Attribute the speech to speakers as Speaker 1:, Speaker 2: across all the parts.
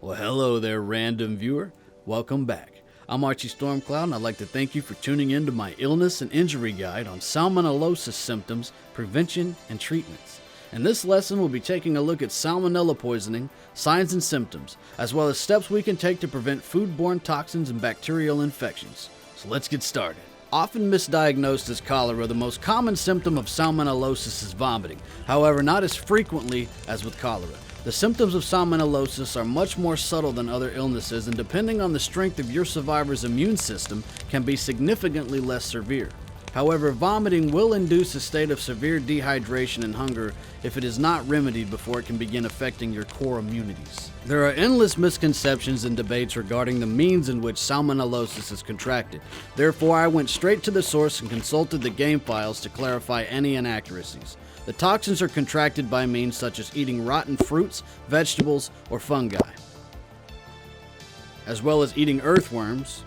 Speaker 1: Well, hello there, random viewer. Welcome back. I'm Archie Stormcloud, and I'd like to thank you for tuning in to my illness and injury guide on Salmonellosis symptoms, prevention, and treatments. In this lesson, we'll be taking a look at Salmonella poisoning, signs and symptoms, as well as steps we can take to prevent foodborne toxins and bacterial infections. So let's get started. Often misdiagnosed as cholera, the most common symptom of Salmonellosis is vomiting. However, not as frequently as with cholera. The symptoms of Salmonellosis are much more subtle than other illnesses, and depending on the strength of your survivor's immune system, can be significantly less severe. However, vomiting will induce a state of severe dehydration and hunger if it is not remedied before it can begin affecting your core immunities. There are endless misconceptions and debates regarding the means in which Salmonellosis is contracted. Therefore, I went straight to the source and consulted the game files to clarify any inaccuracies. The toxins are contracted by means such as eating rotten fruits, vegetables, or fungi, as well as eating earthworms,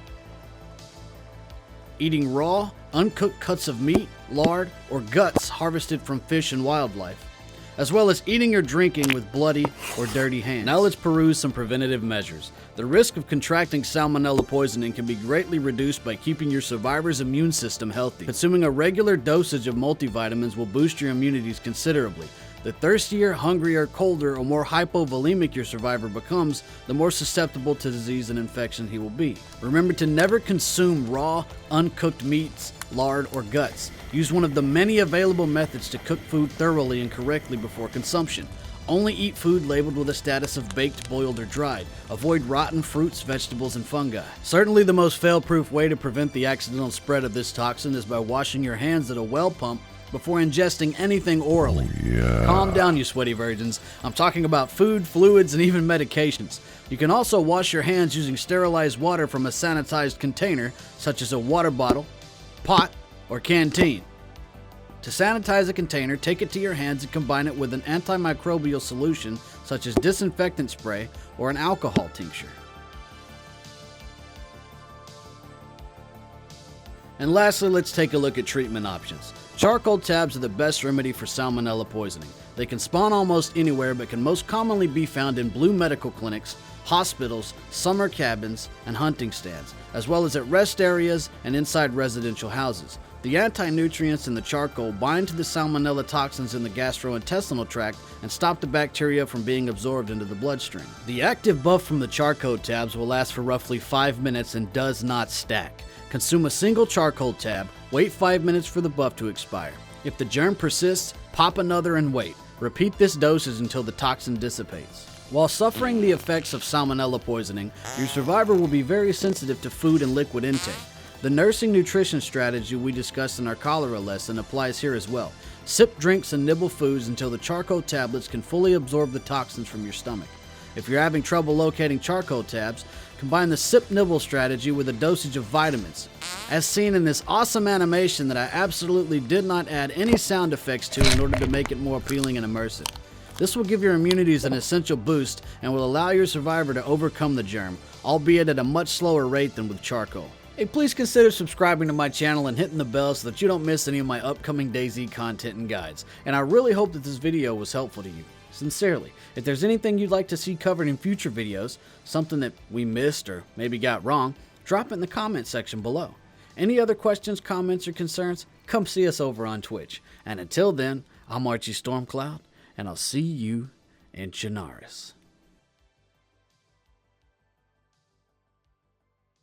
Speaker 1: eating raw, uncooked cuts of meat, lard, or guts harvested from fish and wildlife, as well as eating or drinking with bloody or dirty hands. Now let's peruse some preventative measures. The risk of contracting Salmonella poisoning can be greatly reduced by keeping your survivor's immune system healthy. Consuming a regular dosage of multivitamins will boost your immunities considerably. The thirstier, hungrier, colder, or more hypovolemic your survivor becomes, the more susceptible to disease and infection he will be. Remember to never consume raw, uncooked meats, lard, or guts. Use one of the many available methods to cook food thoroughly and correctly before consumption. Only eat food labeled with a status of baked, boiled, or dried. Avoid rotten fruits, vegetables, and fungi. Certainly the most fail-proof way to prevent the accidental spread of this toxin is by washing your hands at a well pump before ingesting anything orally. Calm down, you sweaty virgins. I'm talking about food, fluids, and even medications. You can also wash your hands using sterilized water from a sanitized container, such as a water bottle, pot, or canteen. To sanitize a container, take it to your hands and combine it with an antimicrobial solution, such as disinfectant spray or an alcohol tincture. And lastly, let's take a look at treatment options. Charcoal tabs are the best remedy for Salmonella poisoning. They can spawn almost anywhere, but can most commonly be found in blue medical clinics, hospitals, summer cabins, and hunting stands, as well as at rest areas and inside residential houses. The anti-nutrients in the charcoal bind to the Salmonella toxins in the gastrointestinal tract and stop the bacteria from being absorbed into the bloodstream. The active buff from the charcoal tabs will last for roughly 5 minutes and does not stack. Consume a single charcoal tab, wait 5 minutes for the buff to expire. If the germ persists, pop another and wait. Repeat this dosage until the toxin dissipates. While suffering the effects of Salmonella poisoning, your survivor will be very sensitive to food and liquid intake. The nursing nutrition strategy we discussed in our cholera lesson applies here as well. Sip drinks and nibble foods until the charcoal tablets can fully absorb the toxins from your stomach. If you're having trouble locating charcoal tabs, combine the sip-nibble strategy with a dosage of vitamins, as seen in this awesome animation that I absolutely did not add any sound effects to in order to make it more appealing and immersive. This will give your immunities an essential boost and will allow your survivor to overcome the germ, albeit at a much slower rate than with charcoal. Hey, please consider subscribing to my channel and hitting the bell so that you don't miss any of my upcoming DayZ content and guides. And I really hope that this video was helpful to you. Sincerely. If there's anything you'd like to see covered in future videos, something that we missed or maybe got wrong, drop it in the comment section below. Any other questions, comments, or concerns, come see us over on Twitch. And until then, I'm Archie Stormcloud, and I'll see you in Chinaris.